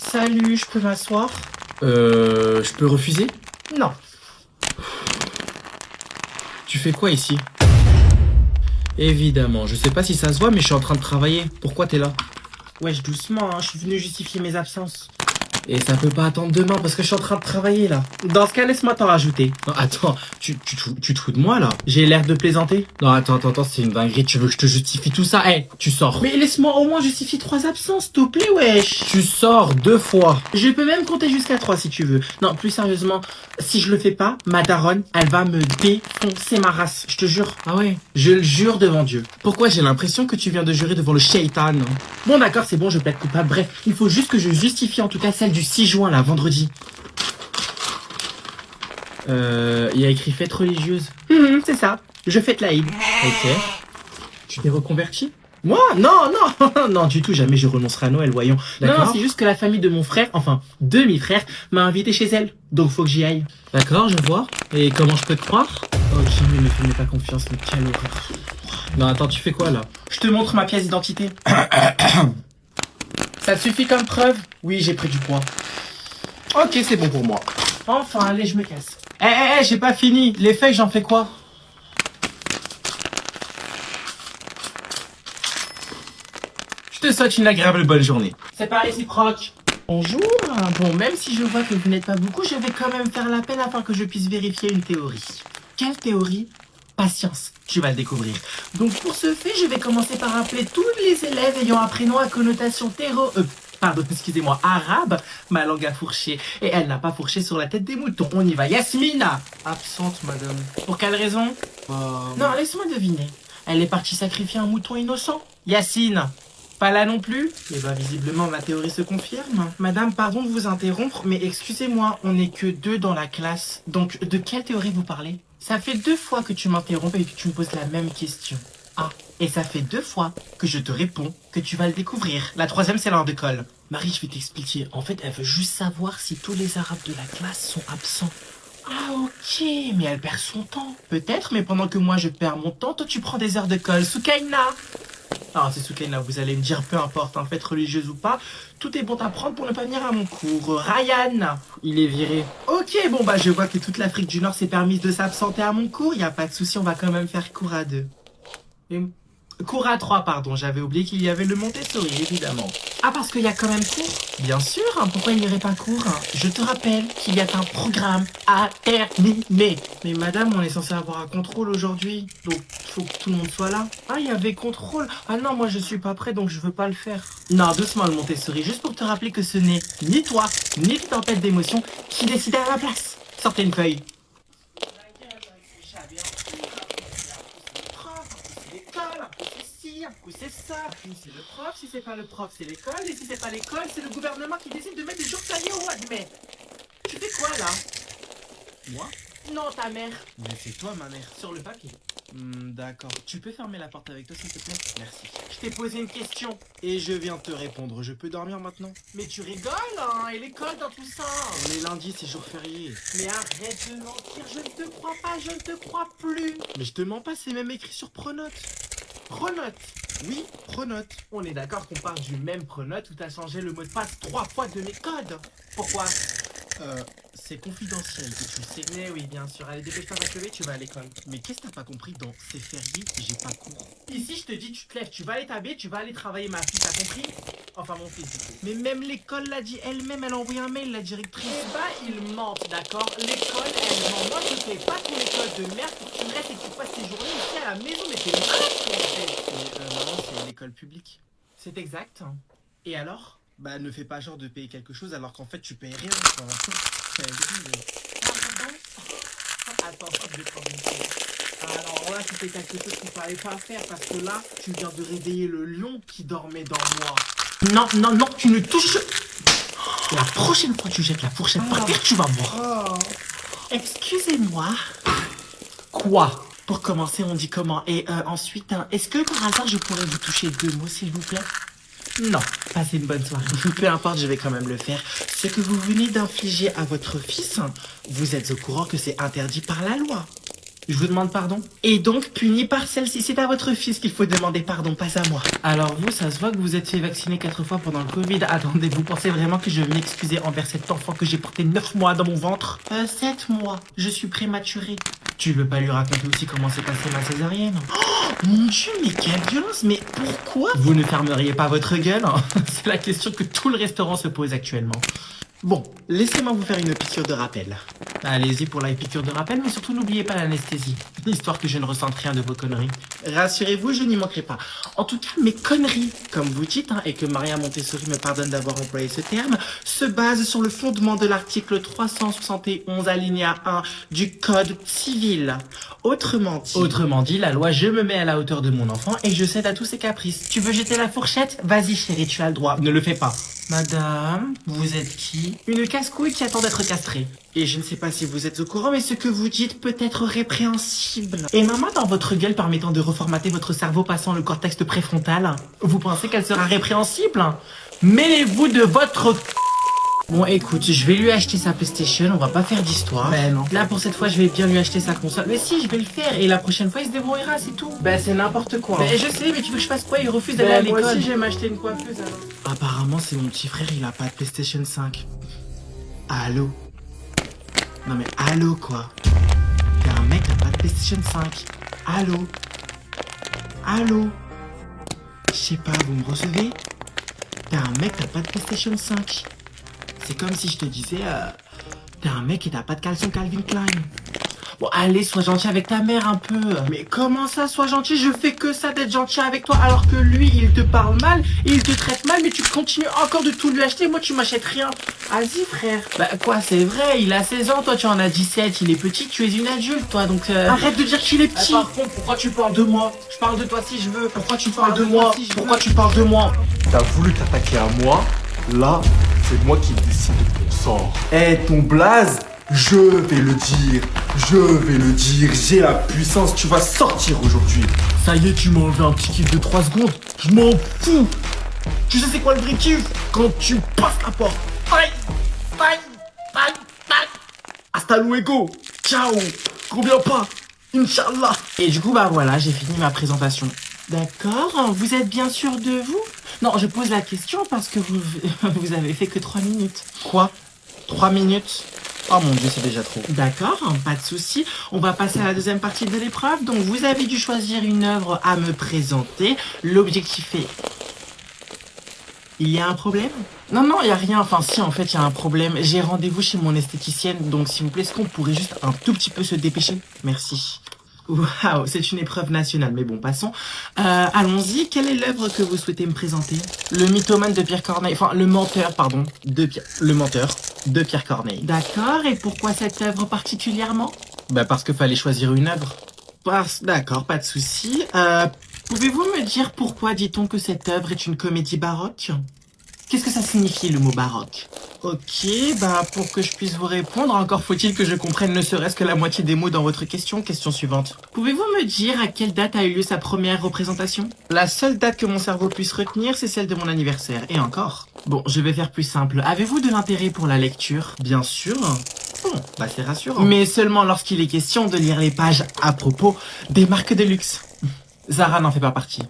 Salut, je peux m'asseoir? Je peux refuser? Non. Tu fais quoi ici? Évidemment, je sais pas si ça se voit, mais je suis en train de travailler. Pourquoi t'es là? Wesh, doucement, hein, je suis venu justifier mes absences. Et ça peut pas attendre demain parce que je suis en train de travailler là. Dans ce cas, laisse-moi t'en rajouter. Non, attends, tu te fous de moi là? J'ai l'air de plaisanter. Non, attends, c'est une dinguerie. Tu veux que je te justifie tout ça? Tu sors. Mais laisse-moi au moins justifier 3 absences, s'il te plaît, wesh. Tu sors 2 fois. Je peux même compter jusqu'à 3 si tu veux. Non, plus sérieusement, si je le fais pas, ma daronne, elle va me défoncer ma race. Je te jure. Ah ouais? Je le jure devant Dieu. Pourquoi j'ai l'impression que tu viens de jurer devant le shaitan? Bon d'accord, c'est bon, je plaide coupable. Bref, il faut juste que je justifie en tout cas celle du 6 juin, là, vendredi. Il y a écrit fête religieuse. C'est ça. Je fête l'Aïd. Ok. Tu t'es reconverti? Moi? Non, non, non, du tout, jamais je renoncerai à Noël, voyons. D'accord. Non, c'est juste que la famille de mon frère, enfin, demi-frère, m'a invité chez elle. Donc faut que j'y aille. D'accord, je vois. Et comment je peux te croire? Ok, mais ne fais pas confiance, mais quelle horreur. Non, attends, tu fais quoi là? Je te montre ma pièce d'identité. Ça te suffit comme preuve? Oui, j'ai pris du poids. Ok, c'est bon pour moi. Enfin, allez, je me casse. J'ai pas fini. Les feuilles, j'en fais quoi? Je te souhaite une agréable bonne journée. C'est pas réciproque. Bonjour. Bon, même si je vois que vous n'êtes pas beaucoup, je vais quand même faire l'appel afin que je puisse vérifier une théorie. Quelle théorie? Patience, tu vas le découvrir. Donc pour ce fait, je vais commencer par appeler tous les élèves ayant un prénom à connotation arabe. Ma langue a fourché. Et elle n'a pas fourché sur la tête des moutons. On y va. Yasmina. Absente, madame. Pour quelle raison? Non, laisse-moi deviner. Elle est partie sacrifier un mouton innocent. Yacine. Pas là non plus? Eh ben, visiblement, ma théorie se confirme. Madame, pardon de vous interrompre, mais excusez-moi, on n'est que 2 dans la classe. Donc, de quelle théorie vous parlez? Ça fait 2 fois que tu m'interromps et que tu me poses la même question. Ah, et ça fait 2 fois que je te réponds que tu vas le découvrir. La 3e, c'est l'heure de colle. Marie, je vais t'expliquer. En fait, elle veut juste savoir si tous les arabes de la classe sont absents. Ah ok, mais elle perd son temps. Peut-être, mais pendant que moi je perds mon temps, toi tu prends des heures de colle. Soukaina. Ah, c'est Soukaina, vous allez me dire, peu importe, en fait, religieuse ou pas, tout est bon à prendre pour ne pas venir à mon cours. Ryan, Il est viré. ok, bon bah je vois que toute l'Afrique du Nord s'est permise de s'absenter à mon cours, y a pas de souci, on va quand même faire cours à 2. Cours à 3, pardon, j'avais oublié qu'il y avait le Montessori, évidemment. Ah, parce qu'il y a quand même cours? Bien sûr, pourquoi il n'y aurait pas cours? Je te rappelle qu'il y a un programme à terminer. Mais madame, on est censé avoir un contrôle aujourd'hui, donc faut que tout le monde soit là. Ah, il y avait contrôle. Ah non, moi je suis pas prêt, donc je veux pas le faire. Non, doucement le Montessori, juste pour te rappeler que ce n'est ni toi, ni ta tempête d'émotion qui décide à ma place. Sortez une feuille. Un coup c'est ça, puis c'est le prof, si c'est pas le prof c'est l'école, et si c'est pas l'école c'est le gouvernement qui décide de mettre des jours fériés au mois de mai. Tu fais quoi là? Moi? Non, ta mère. Mais c'est toi, ma mère. Sur le papier. D'accord. Tu peux fermer la porte avec toi s'il te plaît? Merci. Je t'ai posé une question. Et je viens te répondre. Je peux dormir maintenant? Mais tu rigoles hein, et l'école dans tout ça. On est lundi, c'est jour férié. Mais arrête de mentir, je ne te crois pas, je ne te crois plus. Mais je te mens pas, c'est même écrit sur Pronote. Pronote. Oui, Pronote. On est d'accord qu'on parle du même Pronote où t'as changé le mot de passe 3 fois de mes codes. Pourquoi? C'est confidentiel, et tu le sais. Mais oui, bien sûr. Allez, dépêche-toi, va te lever, tu vas à l'école. Mais qu'est-ce que t'as pas compris? Dans c'est férié, j'ai pas cours. Ici, je te dis, tu te lèves, tu vas aller t'habiller, tu vas aller travailler, ma fille, t'as compris? Enfin, mon fils, du coup. Mais même l'école l'a dit elle-même, elle a envoyé un mail, la directrice. Bah, ils mentent, d'accord? L'école, elle ment. Moi, je fais pas ton école de merde pour que tu restes et que tu passes tes journées ici à la maison, mais t'es malade, toi, en fait. Mais maman, c'est l'école publique. C'est exact. Et alors? Bah, ne fais pas genre de payer quelque chose alors qu'en fait, tu payes rien. Enfin, c'est débile. Pardon? Attends, hop, je vais prendre une chose. Alors là, c'était quelque chose qu'il fallait pas faire parce que là, tu viens de réveiller le lion qui dormait dans moi. Non, non, non, tu ne touches... La prochaine fois que tu jettes la fourchette par terre, tu vas voir. Excusez-moi. Quoi? Pour commencer, on dit comment? Et ensuite, est-ce que par hasard, je pourrais vous toucher 2 mots, s'il vous plaît? Non, passez une bonne soirée. Peu importe, je vais quand même le faire. Ce que vous venez d'infliger à votre fils, vous êtes au courant que c'est interdit par la loi. Je vous demande pardon. Et donc, puni par celle-ci. C'est à votre fils qu'il faut demander pardon, pas à moi. Alors vous, ça se voit que vous êtes fait vacciner 4 fois pendant le Covid. Attendez, vous pensez vraiment que je vais m'excuser envers cet enfant que j'ai porté 9 mois dans mon ventre 7 mois. Je suis prématurée. Tu veux pas lui raconter aussi comment s'est passée ma césarienne? Oh, mon Dieu, mais quelle violence. Mais pourquoi vous ne fermeriez pas votre gueule? C'est la question que tout le restaurant se pose actuellement. Bon, laissez-moi vous faire une piqûre de rappel. Allez-y pour la piqûre de rappel, mais surtout n'oubliez pas l'anesthésie, histoire que je ne ressente rien de vos conneries. Rassurez-vous, je n'y manquerai pas. En tout cas, mes conneries, comme vous dites, et que Maria Montessori me pardonne d'avoir employé ce terme, se basent sur le fondement de l'article 371 alinéa 1 du Code civil. Autrement dit, la loi, je me mets à la hauteur de mon enfant et je cède à tous ses caprices. Tu veux jeter la fourchette? Vas-y chérie, tu as le droit. Ne le fais pas. Madame, vous êtes qui? Une casse-couille qui attend d'être castrée. Et je ne sais pas si vous êtes au courant, mais ce que vous dites peut être répréhensible. Et ma main dans votre gueule permettant de reformater votre cerveau passant le cortex préfrontal, vous pensez qu'elle sera répréhensible? Mêlez-vous de votre... Bon écoute, je vais lui acheter sa PlayStation, on va pas faire d'histoire. Ben non. Là pour cette fois je vais bien lui acheter sa console. Mais si, je vais le faire et la prochaine fois il se débrouillera, c'est tout. Ben c'est n'importe quoi. Ben je sais, mais tu veux que je fasse quoi? Il refuse d'aller à l'école. Moi aussi je vais m'acheter une coiffeuse alors. Apparemment c'est mon petit frère, il a pas de PlayStation 5. Allô? Non mais allô quoi? T'es un mec, t'as pas de PlayStation 5. Allô? Allô? Je sais pas, vous me recevez? T'es un mec, t'as pas de PlayStation 5. C'est comme si je te disais, t'es un mec et t'as pas de caleçon Calvin Klein. Bon, allez, sois gentil avec ta mère un peu. Mais comment ça, sois gentil? Je fais que ça d'être gentil avec toi, alors que lui, il te parle mal, il te traite mal, mais tu continues encore de tout lui acheter. Moi, tu m'achètes rien. Vas-y, frère. Bah, quoi, c'est vrai, il a 16 ans, toi, tu en as 17, il est petit, tu es une adulte, toi, donc... Arrête de dire qu'il est petit. Par contre, pourquoi tu parles de moi? Je parle de toi si je veux. Pourquoi tu parles de moi? Pourquoi tu parles de moi? T'as voulu t'attaquer à moi, là, c'est moi qui décide de ton sort. Eh, ton blaze, je vais le dire, j'ai la puissance, tu vas sortir aujourd'hui. Ça y est, tu m'as enlevé un petit kiff de 3 secondes. Je m'en fous. Tu sais c'est quoi le vrai kiff? Quand tu passes la porte. Aïe, aïe, aïe, aïe. Hasta luego. Ciao. Combien pas. Inch'Allah. Et du coup, bah voilà, j'ai fini ma présentation. D'accord, vous êtes bien sûr de vous? Non, je pose la question parce que vous avez fait que 3 minutes. Quoi? 3 minutes? Oh mon Dieu, c'est déjà trop. D'accord, pas de souci. On va passer à la deuxième partie de l'épreuve. Donc, vous avez dû choisir une œuvre à me présenter. L'objectif est... Il y a un problème? Non, il y a rien. Enfin, si, en fait, il y a un problème. J'ai rendez-vous chez mon esthéticienne. Donc, s'il vous plaît, est-ce qu'on pourrait juste un tout petit peu se dépêcher? Merci. Waouh, c'est une épreuve nationale, mais bon, passons. Allons-y, quelle est l'œuvre que vous souhaitez me présenter? Le mythomane de Pierre Corneille, enfin, le menteur, pardon, le menteur de Pierre Corneille. D'accord, et pourquoi cette œuvre particulièrement? Bah, parce qu'il fallait choisir une œuvre. D'accord, pas de souci. Pouvez-vous me dire pourquoi dit-on que cette œuvre est une comédie baroque? Qu'est-ce que ça signifie, le mot baroque? Ok, bah pour que je puisse vous répondre, encore faut-il que je comprenne ne serait-ce que la moitié des mots dans votre question. Question suivante. Pouvez-vous me dire à quelle date a eu lieu sa première représentation? La seule date que mon cerveau puisse retenir, c'est celle de mon anniversaire. Et encore. Bon, je vais faire plus simple. Avez-vous de l'intérêt pour la lecture? Bien sûr. Bon, bah c'est rassurant. Mais seulement lorsqu'il est question de lire les pages à propos des marques de luxe. Zara n'en fait pas partie.